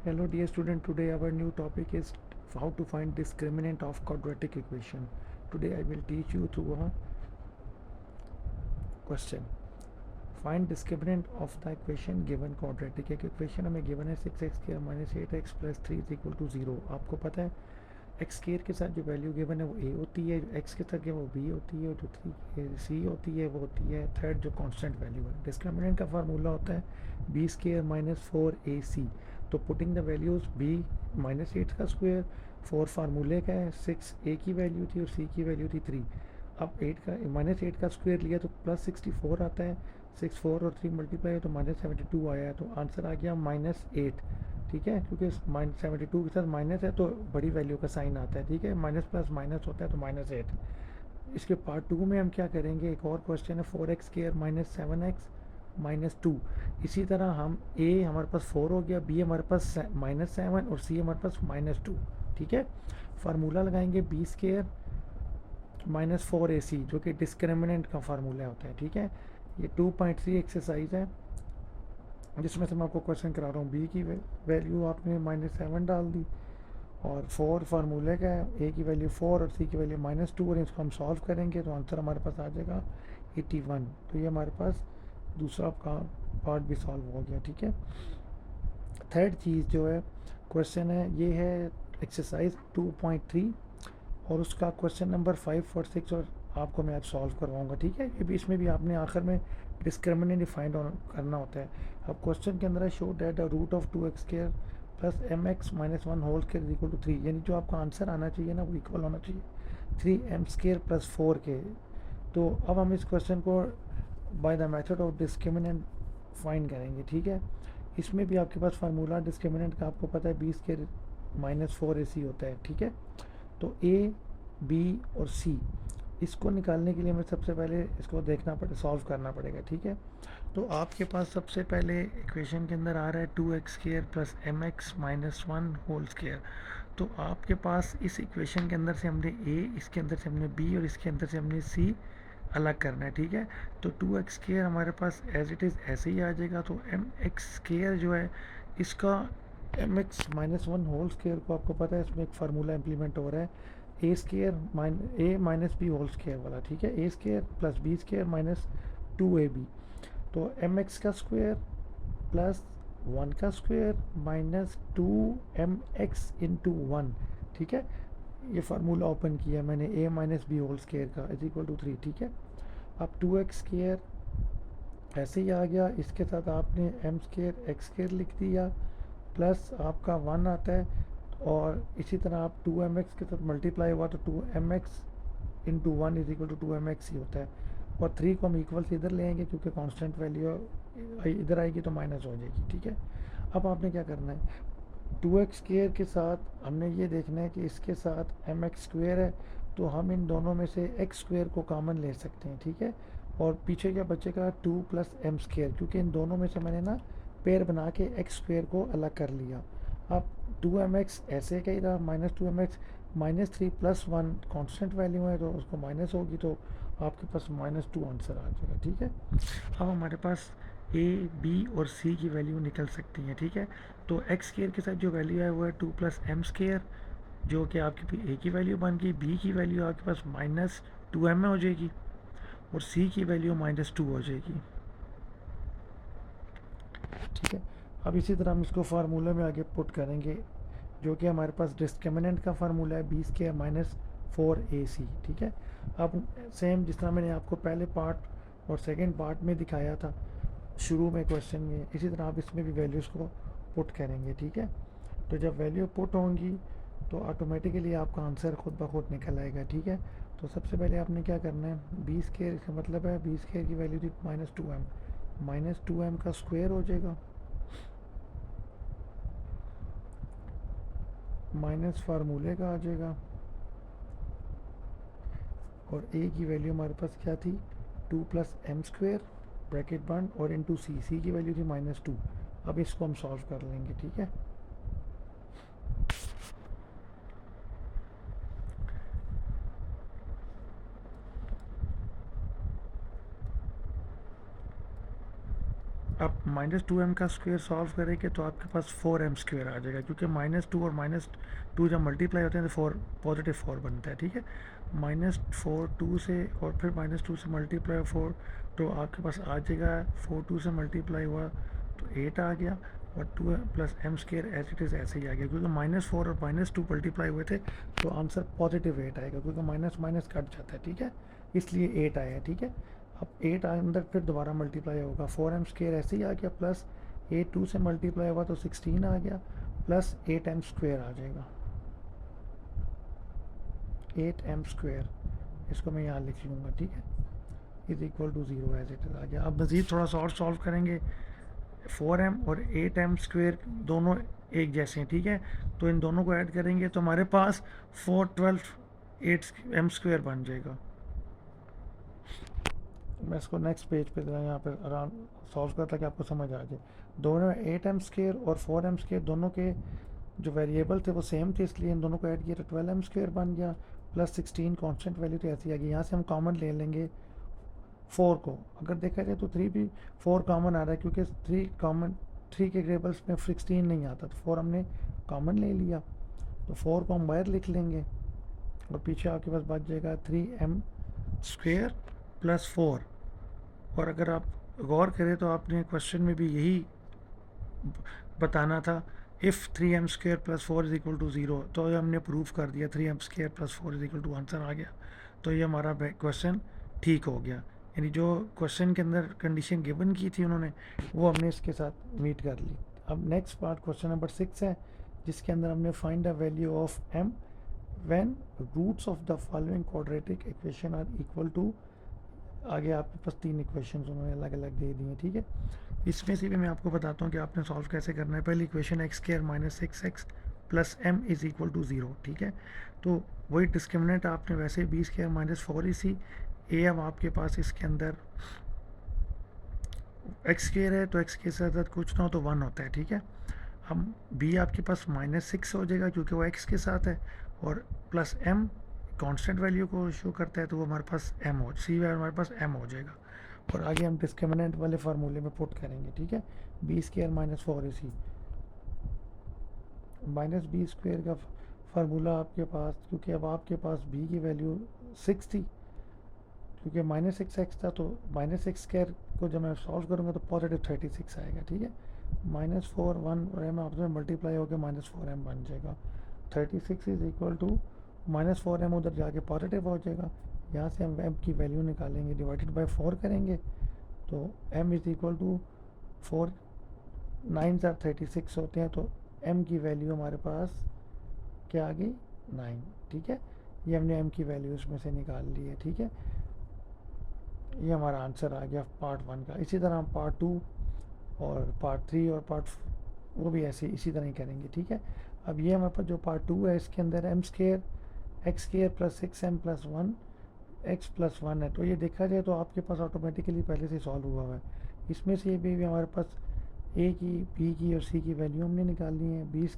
Hello dear student, today our new topic is how to find discriminant of quadratic equation. Today I will teach you through a question. Find discriminant of the equation given quadratic. एक equation हमें given है 6x square minus 8x plus 3 is equal to 0. आपको पता है x square के साथ जो value given है वो ए होती है, जो एक्स के साथ वो बी होती है, जो थ्री सी होती है वो होती है थर्ड जो कांस्टेंट वैल्यू है. डिस्क्रिमिनेंट का फार्मूला होता है बी स्केयर माइनस 4ac. तो putting the values b minus 8 का स्क्वायर, 4 फार्मूले का है, 6 ए की वैल्यू थी और सी की वैल्यू थी 3. अब 8 का माइनस 8 का स्क्वायर लिया तो प्लस 64 आता है, 6 4 और 3 मल्टीप्लाई है तो माइनस 72 आया है. तो आंसर आ गया -8. ठीक है, क्योंकि -72 के साथ माइनस है तो बड़ी वैल्यू का साइन आता है. ठीक है, माइनस प्लस माइनस होता है तो -8. इसके पार्ट 2 में हम क्या करेंगे, एक और क्वेश्चन है 4x square minus 7x minus 2. इसी तरह हम ए हमारे पास 4 हो गया, बी हमारे पास -7 और सी हमारे पास -2. ठीक है, फार्मूला लगाएंगे बी स्केयर -4ac जो कि डिस्क्रिमिनेंट का फार्मूला होता है. ठीक है, ये 2.3 एक्सरसाइज है जिसमें से मैं आपको क्वेश्चन करा रहा हूँ. बी की वैल्यू आपने -7 डाल दी और 4 फार्मूले का है, ए की वैल्यू 4 और सी की वैल्यू -2 और इसको हम सॉल्व करेंगे तो आंसर हमारे पास आ जाएगा 81. तो ये हमारे पास दूसरा का पार्ट भी सॉल्व हो गया. ठीक है, थर्ड चीज़ जो है क्वेश्चन है ये है एक्सरसाइज 2.3 और उसका क्वेश्चन नंबर 5 और 6 और आपको मैं आज सॉल्व करवाऊंगा. ठीक है, ये भी इसमें भी आपने आखिर में डिस्क्रिमिनेंट डिफाइंड करना होता है. अब क्वेश्चन के अंदर है show that the root of 2x square plus mx minus 1 whole square equal to 3. यानी जो आपका आंसर आना चाहिए ना वो इक्वल होना चाहिए 3m स्केयर प्लस 4 के. तो अब हम इस क्वेश्चन को by the method of discriminant find करेंगे. ठीक है, इसमें भी आपके पास फार्मूला डिस्क्रिमिनेंट का आपको पता है बी स्केयर -4ac होता है. ठीक है, तो ए बी और सी इसको निकालने के लिए हमें सबसे पहले इसको देखना पड़े, सॉल्व करना पड़ेगा. ठीक है, तो आपके पास सबसे पहले इक्वेशन के अंदर आ रहा है 2x square plus mx minus 1 whole square. तो आपके पास इस इक्वेशन के अंदर से हमने a, इसके अंदर से हमने b और इसके अंदर से हमने c अलग करना है. ठीक है, तो 2x स्केयर हमारे पास एज इट इज़ ऐसे ही आ जाएगा. तो mx स्केयर जो है इसका mx माइनस 1 होल स्केयर को आपको पता है इसमें एक फार्मूला इम्प्लीमेंट हो रहा है a square a minus b whole square वाला. ठीक है, a square plus b square minus 2ab. तो mx का स्क्वायर प्लस 1 का स्क्वायर माइनस 2mx इंटू 1. ठीक है, ये फार्मूला ओपन किया मैंने a minus b whole square का इज इक्वल टू 3. ठीक है, अब 2x स्केयर ऐसे ही आ गया, इसके साथ आपने m स्केयर एक्स स्केयर लिख दिया प्लस आपका 1 आता है और इसी तरह आप 2mx के साथ मल्टीप्लाई हुआ तो 2mx into 1 is equal to 2mx ही होता है. और 3 को हम इक्वल से इधर ले आएंगे क्योंकि कांस्टेंट वैल्यू इधर आएगी तो माइनस हो जाएगी. ठीक है, अब आपने क्या करना है 2x स्क्वेयर के साथ हमने ये देखना है कि इसके साथ mx स्क्वेयर है तो हम इन दोनों में से x स्क्वेयर को कॉमन ले सकते हैं. ठीक है, और पीछे क्या बचेगा 2 प्लस m स्क्वेयर, क्योंकि इन दोनों में से मैंने ना पेयर बना के x स्क्वेयर को अलग कर लिया. अब 2mx ऐसे का ही रहा -2mx -3 प्लस 1 कांस्टेंट वैल्यू है तो उसको माइनस होगी तो आपके पास -2 आंसर आ जाएगा. ठीक है, अब हमारे पास ए बी और सी की वैल्यू निकल सकती हैं. ठीक है, तो एक्स स्केयर के साथ जो वैल्यू है वो है 2 प्लस एम स्केयर जो कि आपकी ए की वैल्यू बन गई, बी की वैल्यू आपके पास -2m में हो जाएगी और सी की वैल्यू -2 हो जाएगी. ठीक है, अब इसी तरह हम इसको फार्मूले में आगे पुट करेंगे जो कि हमारे पास डिस्क्रिमिनेंट का फार्मूला है बी स्केयर -4ac. ठीक है, अब सेम जिस तरह मैंने आपको पहले पार्ट और सेकेंड पार्ट में दिखाया था शुरू में क्वेश्चन में, इसी तरह आप इसमें भी वैल्यूज़ को पुट करेंगे. ठीक है, तो जब वैल्यू पुट होंगी तो ऑटोमेटिकली आपका आंसर खुद ब खुद निकल आएगा. ठीक है, तो सबसे पहले आपने क्या करना है बी स्केयर, इसका मतलब है बी स्केयर की वैल्यू थी -2m का स्क्वायर हो जाएगा माइनस फार्मूले का आ जाएगा और ए की वैल्यू हमारे पास क्या थी 2 प्लस एम स्क्वेयर ब्रैकेट बंद और इंटू सी की वैल्यू थी -2. अब इसको हम सॉल्व कर लेंगे. ठीक है, आप -2m का स्क्वायर सॉल्व करेंगे तो आपके पास 4m² आ जाएगा, क्योंकि -2 और -2 जब मल्टीप्लाई होते हैं तो 4 पॉजिटिव 4 बनता है, ठीक है। -4 2 से और फिर -2 से मल्टीप्लाई 4, तो आपके पास आ जाएगा 4 2 से मल्टीप्लाई हुआ तो 8 आ गया, और 2 + m² एज इट इज़ ऐसे ही आ गया, क्योंकि -4 और -2 मल्टीप्लाई हुए थे तो आंसर पॉजिटिव 8 आएगा, क्योंकि माइनस माइनस कट जाता है, ठीक है, इसलिए 8 आया, ठीक है। अब 8 अंदर फिर दोबारा मल्टीप्लाई होगा, 4m² ऐसे ही आ गया, प्लस 8 2 से मल्टीप्लाई हुआ तो 16 आ गया, प्लस 8m² आ जाएगा, 8m², इसको मैं यहाँ लिख लूँगा, ठीक है, is equal to 0 as it is आ गया। अब मज़ीद थोड़ा सा और सॉल्व करेंगे, 4m और 8m² दोनों एक जैसे हैं, ठीक है, तो इन दोनों को ऐड करेंगे तो हमारे पास 4 12 8m² बन जाएगा। मैं इसको नेक्स्ट पेज पे यहाँ पे आराम सॉल्व करता कि आपको समझ आ जाए। दोनों 8m² और 4m² दोनों के जो वेरिएबल थे वो सेम थे, इसलिए इन दोनों को ऐड किया तो 12m² बन गया, प्लस 16 कांस्टेंट वैल्यू तो ऐसी आ गई। यहाँ से हम कॉमन ले लेंगे 4 को, अगर देखा जाए तो 3 भी 4 कॉमन आ रहा है, क्योंकि 3 के वेरिएबल्स में 16 नहीं आता, तो 4 हमने कॉमन ले लिया, तो 4 को हम बाहर लिख लेंगे और पीछे आपके पास बच जाएगा 3m² + 4। और अगर आप गौर करें तो आपने क्वेश्चन में भी यही बताना था, if 3m² + 4 is equal to 0, तो ये हमने प्रूफ कर दिया, 3m² + 4 is equal to answer आ गया, तो ये हमारा क्वेश्चन ठीक हो गया, यानी जो क्वेश्चन के अंदर कंडीशन गिवन की थी उन्होंने, वो हमने इसके साथ मीट कर ली। अब नेक्स्ट पार्ट क्वेश्चन नंबर 6 है, जिसके अंदर हमने find the value of m when roots of the following quadratic equation are equal to, आगे आपके पास 3 इक्वेशंस उन्होंने अलग अलग दे दी हैं, ठीक है। इसमें से भी मैं आपको बताता हूँ कि आपने सॉल्व कैसे करना है। पहली equation x² - 6x + m is equal to 0, ठीक है, तो वही डिस्क्रिमिनेंट आपने वैसे b² - 4ac a, अब आपके पास इसके अंदर x² है तो x के साथ कुछ ना हो तो 1 होता है, ठीक है। हम b आपके पास -6 हो जाएगा क्योंकि वो x के साथ है, और प्लस m कांस्टेंट वैल्यू को शो करता है, तो वो हमारे पास m हो, c हमारे पास m हो जाएगा, और आगे हम डिस्क्रिमिनेंट वाले फार्मूले में पुट करेंगे, ठीक है। b² - 4ac -b² का फार्मूला आपके पास, क्योंकि अब आपके पास b की वैल्यू 6 थी, क्योंकि -6x था, तो -6² को जब मैं सॉल्व करूँगा तो पॉजिटिव 36 आएगा, ठीक है। -4 1 और m आपस में मल्टीप्लाई होकर -4m बन जाएगा, 36 इज इक्वल टू -4m, उधर जाके पॉजिटिव हो जाएगा, यहाँ से हम m की वैल्यू निकालेंगे, डिवाइडेड बाय 4 करेंगे तो m इज इक्वल टू 4 9 36 होते हैं, तो m की वैल्यू हमारे पास क्या आ गई 9, ठीक है। ये हमने m की वैल्यू इसमें से निकाल ली है, ठीक है, ये हमारा आंसर आ गया पार्ट 1 का। इसी तरह हम पार्ट 2 और पार्ट 3 और पार्ट वो भी ऐसे इसी तरह ही करेंगे, ठीक है। अब ये हमारे पास जो पार्ट 2 है, इसके अंदर m² x² + 6m + 1 x + 1 है, तो ये देखा जाए तो आपके पास ऑटोमेटिकली पहले से सॉल्व हुआ हुआ है। इसमें से भी हमारे पास a की, b की और c की वैल्यू हमने निकालनी है। b² -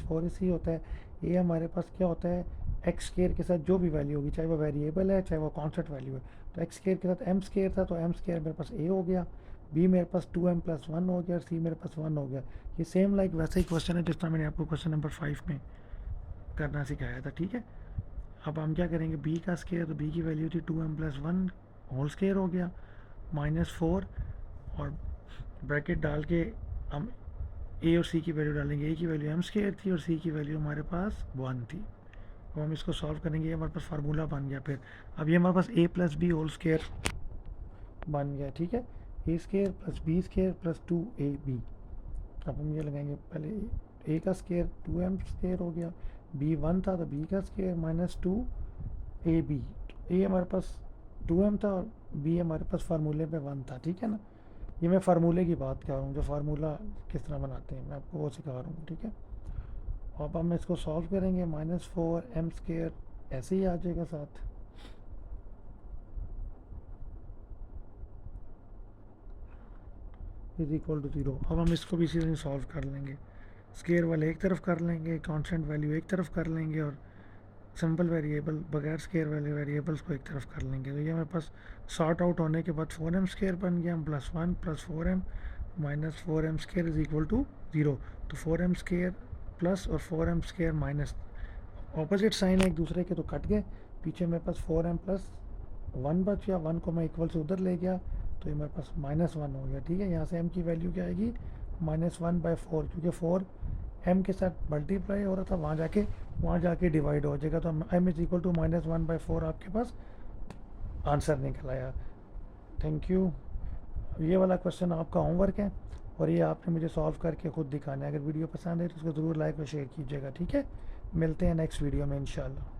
4ac होता है, a हमारे पास क्या होता है, x² के साथ जो भी वैल्यू होगी, चाहे वो वेरिएबल है चाहे वो कॉन्स्टेंट वैल्यू है, तो x² के साथ m² था तो m² मेरे पास a हो गया, b मेरे पास 2m + 1 हो गया, और c मेरे पास 1 हो गया। ये सेम लाइक वैसा ही क्वेश्चन है जिस तरह मैंने आपको क्वेश्चन नंबर 5 में करना सिखाया था, ठीक है। अब हम क्या करेंगे, b का स्क्वायर, तो b की वैल्यू थी 2m + 1 होल स्क्वायर हो गया, -4, और ब्रैकेट डाल के हम a और c की वैल्यू डालेंगे, a की वैल्यू m² थी और c की वैल्यू हमारे पास 1 थी, तो हम इसको सॉल्व करेंगे, हमारे पास फार्मूला बन गया। फिर अब ये हमारे पास a + b होल स्क्वायर बन गया, ठीक है, a² + b² + 2ab। अब हम ये लगाएंगे, पहले a का स्क्वायर 2m² हो गया, b 1 था तो b का स्क्वायर -2ab, a हमारे पास 2m था और b हमारे पास फार्मूले पे 1 था, ठीक है ना। ये मैं फार्मूले की बात कर रहा हूँ, जो फार्मूला किस तरह बनाते हैं मैं आपको वो सिखा रहा हूँ, ठीक है। अब हम इसको सॉल्व करेंगे, -4m² ऐसे ही आ जाएगा साथ, इज इक्वल टू 0। अब हम इसको भी इसी तरह सॉल्व कर लेंगे, स्क्वायर वाले एक तरफ कर लेंगे, कांस्टेंट वैल्यू एक तरफ कर लेंगे, और सिंपल वेरिएबल बगैर स्क्वायर वाले वेरिएबल्स को एक तरफ कर लेंगे, तो ये हमारे पास सॉर्ट आउट होने के बाद 4m² बन गया, +1 + 4m minus 4m² is equal to 0। तो 4m² प्लस और 4m² माइनस, ऑपोजिट साइन है एक दूसरे के तो कट गए। पीछे मेरे पास 4m प्लस 1 बच गया, 1 को मैं इक्वल से उधर ले गया तो ये मेरे पास -1 हो गया। ठीक है, यहाँ से m की वैल्यू क्या आएगी, -1/4, क्योंकि 4 m के साथ मल्टीप्लाई हो रहा था, वहाँ जाके डिवाइड हो जाएगा। तो m इज इक्वल टू -1/4 आपके पास आंसर निकल आया। Thank you. ये वाला क्वेश्चन आपका होमवर्क है और ये आपने मुझे सॉल्व करके खुद दिखाना है। अगर वीडियो पसंद है तो उसको ज़रूर लाइक और शेयर कीजिएगा। ठीक है, मिलते हैं नेक्स्ट वीडियो में इंशाल्लाह।